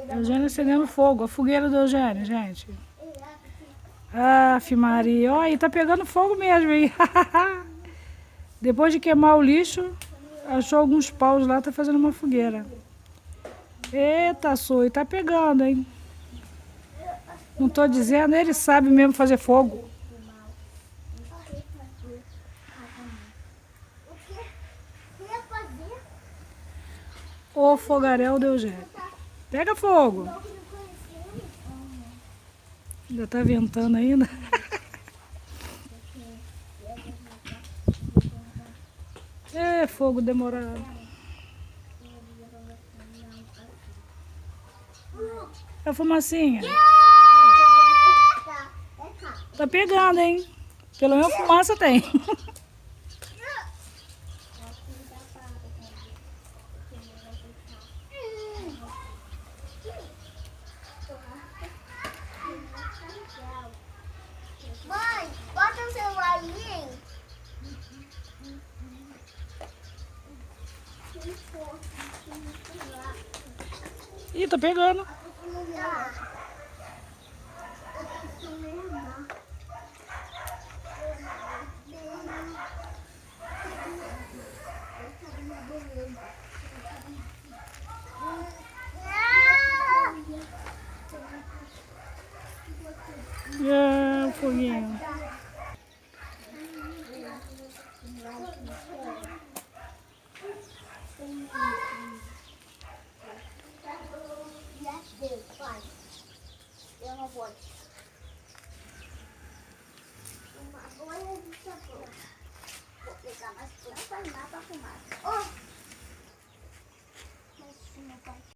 Eugênio acendendo fogo. A fogueira do Eugênio, gente. Aff, Maria. Olha, tá pegando fogo mesmo, hein? Depois de queimar o lixo, achou alguns paus lá, tá fazendo uma fogueira. Eita, Sui, tá pegando, hein? Não tô dizendo, ele sabe mesmo fazer fogo. O fogaréu do Eugênio. Pega fogo. Ainda tá ventando ainda. É fogo demorado. É a fumacinha. Tá pegando, hein? Pelo menos fumaça tem. Mãe, bota o celular aí. Ih, tá pegando. É, o foguinho. Eu não vou. Uma bolha de sabor. Vou pegar mais planta e nada pra fumar.